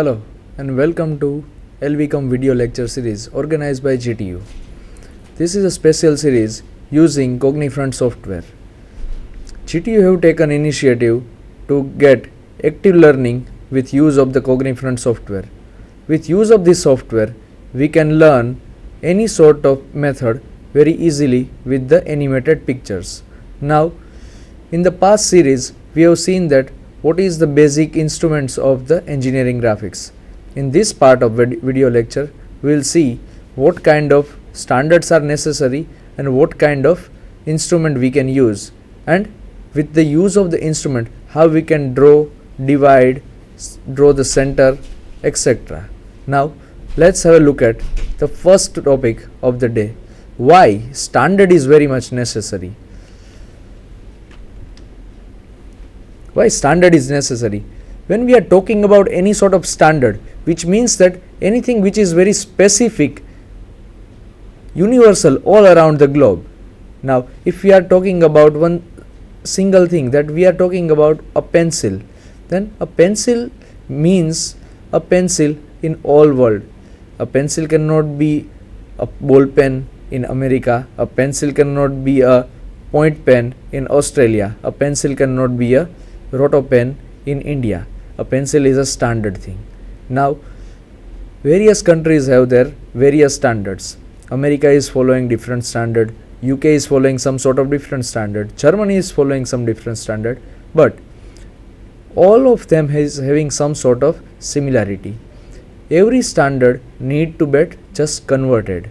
Hello and welcome to LVCom video lecture series organized by GTU. This is a special series using Cognifront software. GTU have taken initiative to get active learning with use of the Cognifront software. With use of this software, we can learn any sort of method very easily with the animated pictures. Now, in the past series, we have seen that what is the basic instruments of the engineering graphics. In this part of video lecture, we will see what kind of standards are necessary and what kind of instrument we can use, and with the use of the instrument how we can draw, divide, draw the center, etc. Now let's have a look at the first topic of the day, why standard is very much necessary. Why standard is necessary? When we are talking about any sort of standard, which means that anything which is very specific, universal all around the globe. Now if we are talking about one single thing, that we are talking about a pencil, then a pencil means a pencil in all world. A pencil cannot be a ball pen in America, a pencil cannot be a point pen in Australia, a pencil cannot be a roto pen in India. A pencil is a standard thing. Now various countries have their various standards. America is following different standard, UK is following some sort of different standard, Germany is following some different standard, but all of them is having some sort of similarity. Every standard need to be just converted.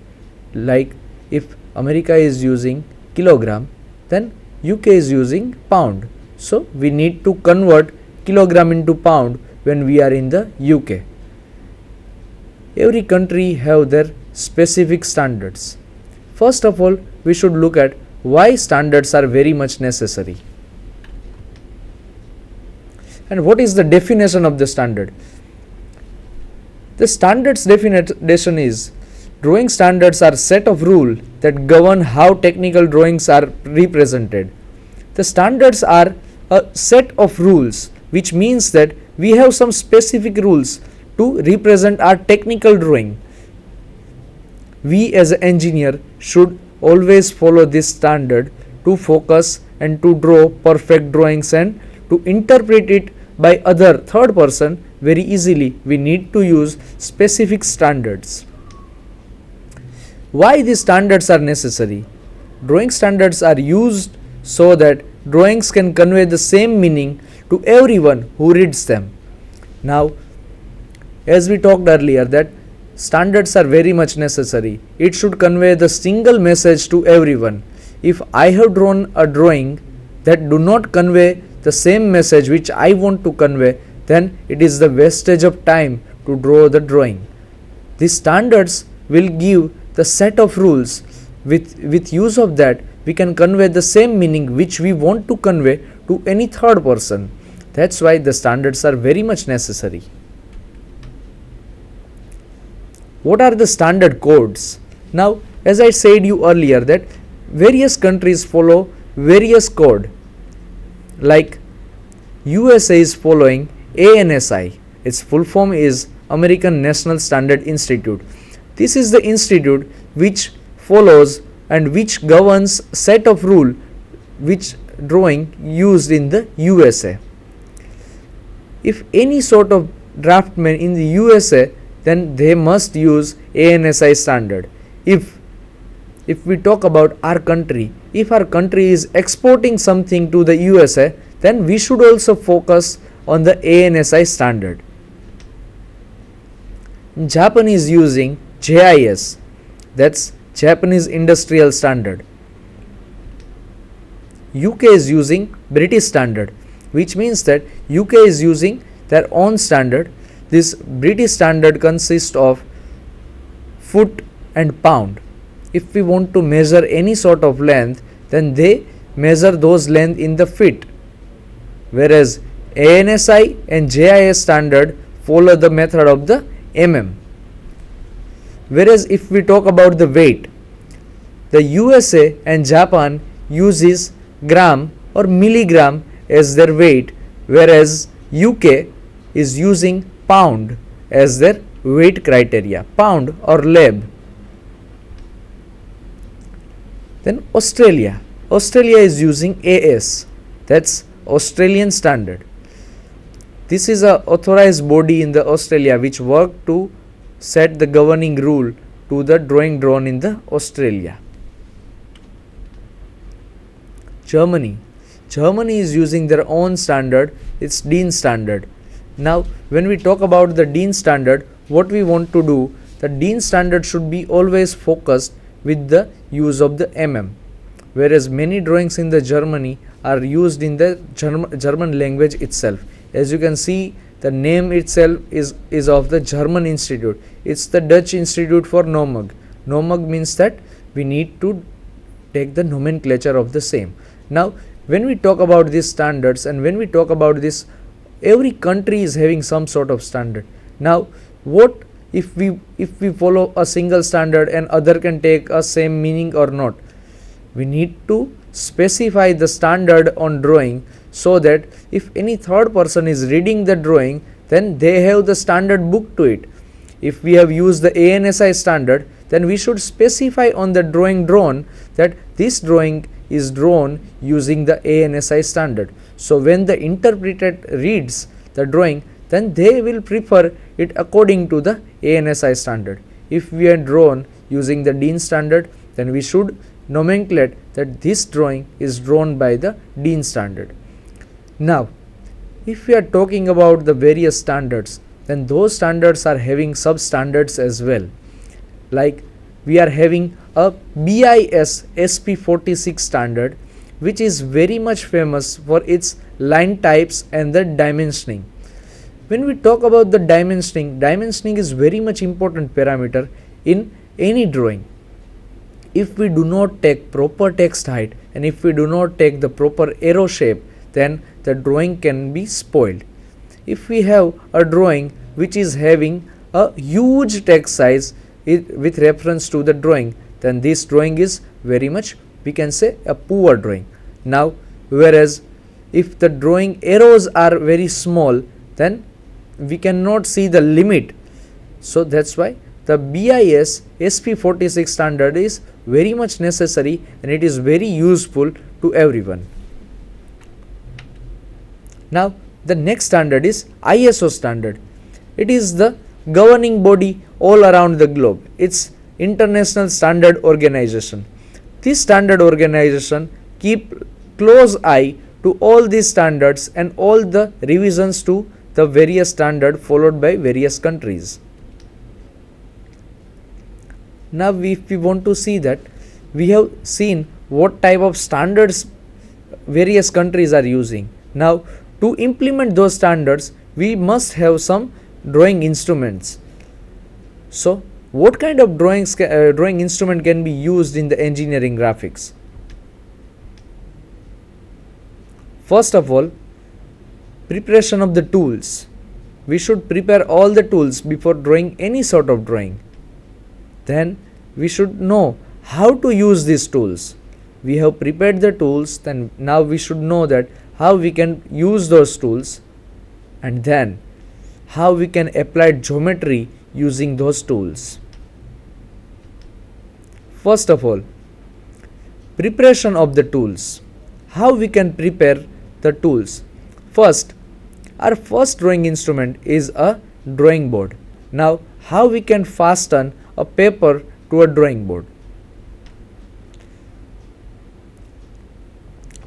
Like if America is using kilogram, then UK is using pound. So we need to convert kilogram into pound when we are in the UK. Every country have their specific standards. First of all, we should look at why standards are very much necessary. And what is the definition of the standard? The standards definition is, drawing standards are set of rules that govern how technical drawings are represented. The standards are a set of rules, which means that we have some specific rules to represent our technical drawing. We as an engineer should always follow this standard to focus and to draw perfect drawings and to interpret it by other third person very easily. We need to use specific standards. Why these standards are necessary? Drawing standards are used so that drawings can convey the same meaning to everyone who reads them. Now, as we talked earlier, that standards are very much necessary. It should convey the single message to everyone. If I have drawn a drawing that do not convey the same message which I want to convey, then it is the wastage of time to draw the drawing. These standards will give the set of rules. With use of that, we can convey the same meaning which we want to convey to any third person. That's why the standards are very much necessary. What are the standard codes? Now, as I said you earlier, that various countries follow various code. Like USA is following ANSI. Its full form is American National Standard Institute. This is the institute which follows and which governs set of rule which drawing used in the USA. If any sort of draftsman in the USA, then they must use ANSI standard. If we talk about our country, if our country is exporting something to the USA, then we should also focus on the ANSI standard. Japan is using JIS, that's Japanese Industrial Standard. UK is using British Standard, which means that UK is using their own standard. This British standard consists of foot and pound. If we want to measure any sort of length, then they measure those length in the feet, whereas ANSI and JIS standard follow the method of the mm. Whereas if we talk about the weight, the USA and Japan uses gram or milligram as their weight, whereas UK is using pound as their weight criteria, pound or lab. Then Australia. Australia is using AS, that's Australian standard. This is a authorized body in the Australia which work to set the governing rule to the drawing drawn in the Australia. Germany. Germany is using their own standard, it's DIN standard. Now when we talk about the DIN standard, what we want to do, the DIN standard should be always focused with the use of the mm, whereas many drawings in the Germany are used in the German language itself. As you can see, the name itself is of the German institute, it's the Dutch Institute for Nomag. Nomag means that we need to take the nomenclature of the same. Now when we talk about these standards and when we talk about this, every country is having some sort of standard. Now what if we follow a single standard and other can take a same meaning or not? We need to specify the standard on drawing so that if any third person is reading the drawing, then they have the standard book to it. If we have used the ANSI standard, then we should specify on the drawing drawn that this drawing is drawn using the ANSI standard. So when the interpreter reads the drawing, then they will prefer it according to the ANSI standard. If we are drawn using the DIN standard, then we should nomenclate that this drawing is drawn by the DIN standard. Now if we are talking about the various standards, then those standards are having sub-standards as well. Like we are having a BIS SP46 standard, which is very much famous for its line types and the dimensioning. When we talk about the dimensioning is very much important parameter in any drawing. If we do not take proper text height and if we do not take the proper arrow shape, then the drawing can be spoiled. If we have a drawing which is having a huge text size with reference to the drawing, then this drawing is very much, we can say, a poor drawing. Now whereas if the drawing arrows are very small, then we cannot see the limit. So that's why the BIS SP46 standard is very much necessary and it is very useful to everyone. Now the next standard is ISO standard. It is the governing body all around the globe. It's International Standard Organization. This standard organization keep close eye to all these standards and all the revisions to the various standard followed by various countries. Now if we want to see that, we have seen what type of standards various countries are using. Now to implement those standards, we must have some drawing instruments. So what kind of drawing instrument can be used in the engineering graphics? First of all, preparation of the tools. We should prepare all the tools before drawing any sort of drawing. Then we should know how to use these tools. We have prepared the tools, then now we should know that how we can use those tools and then how we can apply geometry using those tools. First of all, preparation of the tools. How we can prepare the tools? First, our first drawing instrument is a drawing board. Now how we can fasten a paper to a drawing board?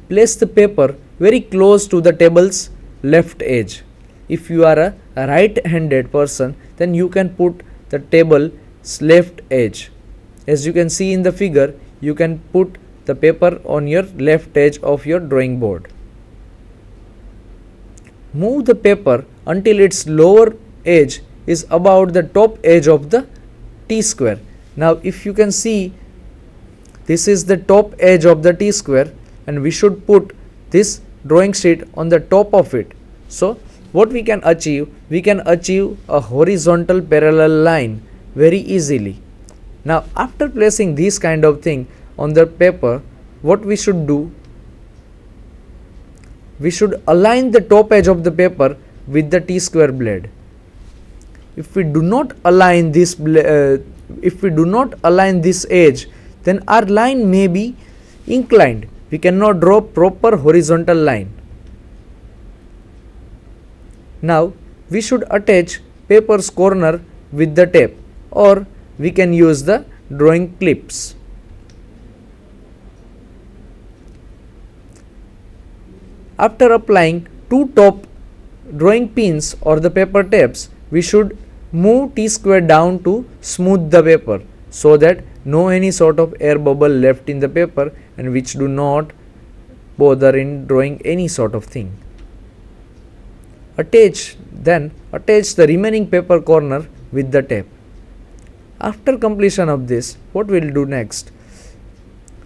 Place the paper very close to the table's left edge. If you are a right-handed person, then you can put the table's left edge. As you can see in the figure, you can put the paper on your left edge of your drawing board. Move the paper until its lower edge is about the top edge of the T-square. Now if you can see, this is the top edge of the T-square and we should put this drawing sheet on the top of it. So what we can achieve a horizontal parallel line very easily. Now after placing this kind of thing on the paper, what we should do, we should align the top edge of the paper with the T-square blade. if we do not align this edge, then our line may be inclined. We cannot draw proper horizontal line. Now we should attach paper's corner with the tape, or we can use the drawing clips. After applying two top drawing pins or the paper tapes, we should move T-square down to smooth the paper, so that no any sort of air bubble left in the paper and which do not bother in drawing any sort of thing. Attach the remaining paper corner with the tape. After completion of this, what we will do next?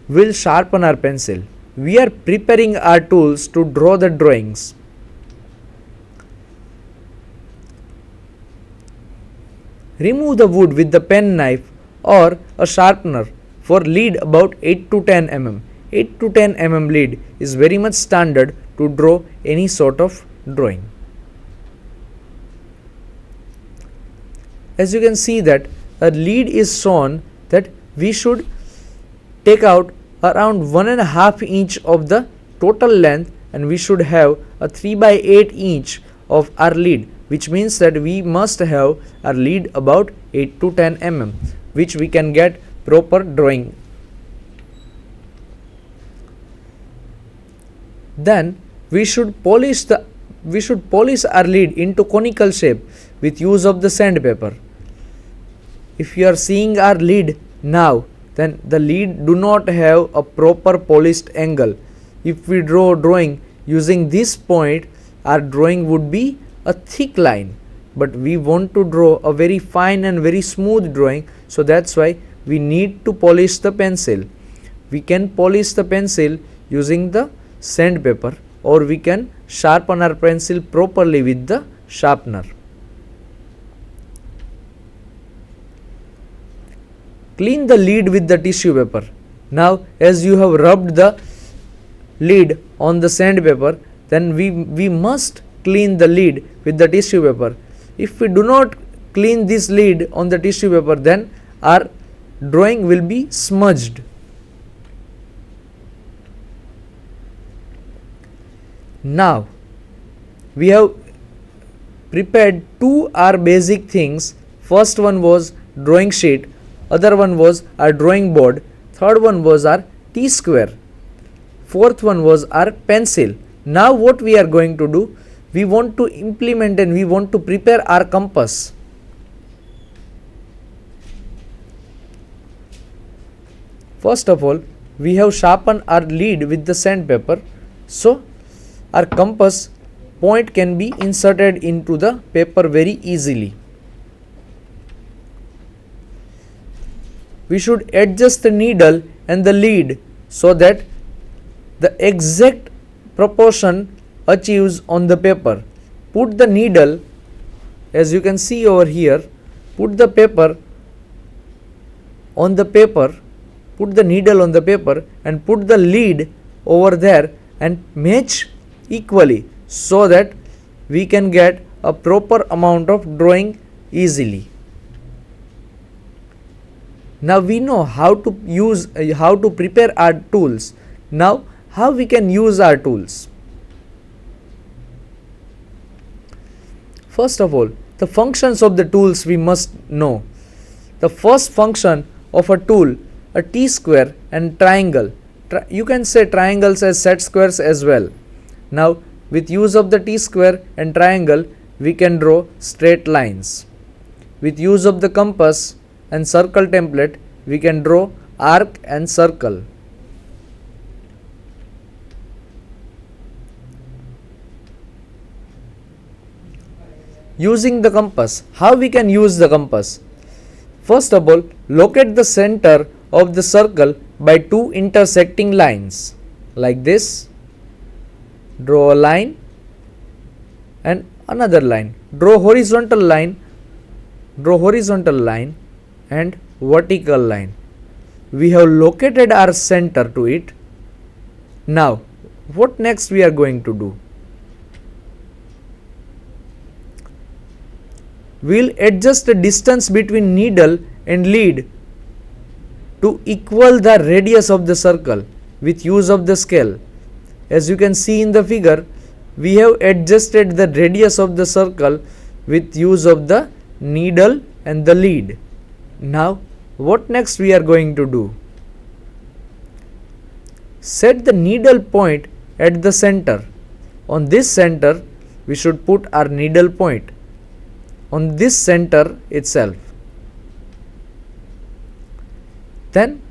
We will sharpen our pencil. We are preparing our tools to draw the drawings. Remove the wood with the pen knife or a sharpener for lead about 8 to 10 mm. 8 to 10 mm lead is very much standard to draw any sort of drawing. As you can see that a lead is shown that we should take out around 1.5 inch of the total length, and we should have a 3/8 inch of our lead, which means that we must have our lead about 8 to 10 mm, which we can get proper drawing. Then we should polish our lead into conical shape with use of the sandpaper. If you are seeing our lead now, then the lead do not have a proper polished angle. If we draw drawing using this point, our drawing would be a thick line, but we want to draw a very fine and very smooth drawing, so that's why we need to polish the pencil. We can polish the pencil using the sandpaper, or we can sharpen our pencil properly with the sharpener. Clean the lead with the tissue paper. Now as you have rubbed the lead on the sandpaper, then we must clean the lead with the tissue paper. If we do not clean this lead on the tissue paper, then our drawing will be smudged. Now we have prepared two our basic things. First one was drawing sheet, other one was our drawing board, third one was our T-square, fourth one was our pencil. Now what we are going to do, we want to implement and we want to prepare our compass. First of all, we have sharpened our lead with the sandpaper, so our compass point can be inserted into the paper very easily. We should adjust the needle and the lead so that the exact proportion achieves on the paper. Put the needle, as you can see over here, put the paper on the paper, put the needle on the paper and put the lead over there and match equally, so that we can get a proper amount of drawing easily. Now we know how to prepare our tools. Now how we can use our tools? First of all, the functions of the tools we must know. The first function of a tool, a T-square and triangle. You can say triangles as set squares as well. Now with use of the T-square and triangle, we can draw straight lines. With use of the compass and circle template, we can draw arc and circle. Using the compass, how we can use the compass? First of all, locate the center of the circle by two intersecting lines like this. Draw a line and another line. Draw horizontal line and vertical line. We have located our center to it. Now what next we are going to do? we will adjust the distance between needle and lead to equal the radius of the circle with use of the scale. As you can see in the figure, we have adjusted the radius of the circle with use of the needle and the lead. Now what next we are going to do? Set the needle point at the center. On this center we should put our needle point, on this center itself. Then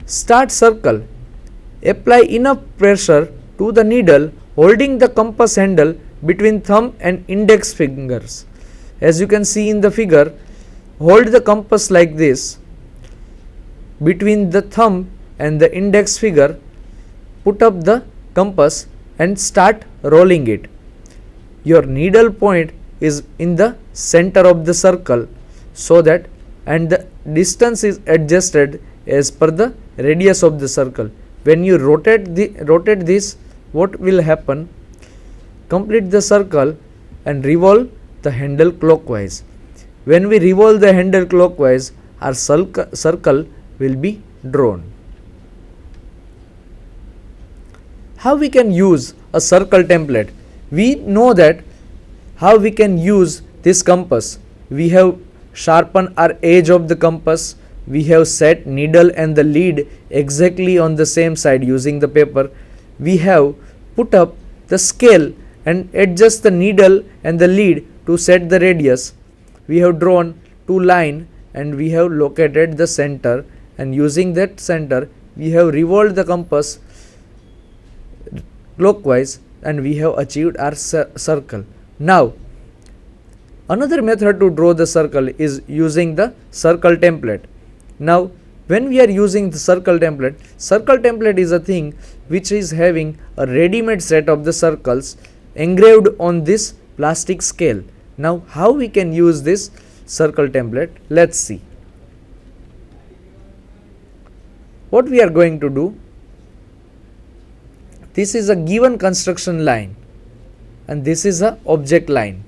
start circle. Apply enough pressure to the needle holding the compass handle between thumb and index fingers. As you can see in the figure, hold the compass like this between the thumb and the index finger, put up the compass and start rolling it. Your needle point is in the center of the circle, so that, and the distance is adjusted as per the radius of the circle. When you rotate this, what will happen? Complete the circle and revolve the handle clockwise. When we revolve the handle clockwise, our circle will be drawn. How we can use a circle template? We know that how we can use this compass. We have sharpened our edge of the compass. We have set needle and the lead exactly on the same side using the paper. We have put up the scale and adjust the needle and the lead to set the radius. We have drawn two lines and we have located the center, and using that center we have revolved the compass clockwise and we have achieved our circle. Now another method to draw the circle is using the circle template. Now when we are using the circle template is a thing which is having a ready-made set of the circles engraved on this plastic scale. Now how we can use this circle template? Let's see. What we are going to do, this is a given construction line and this is a object line.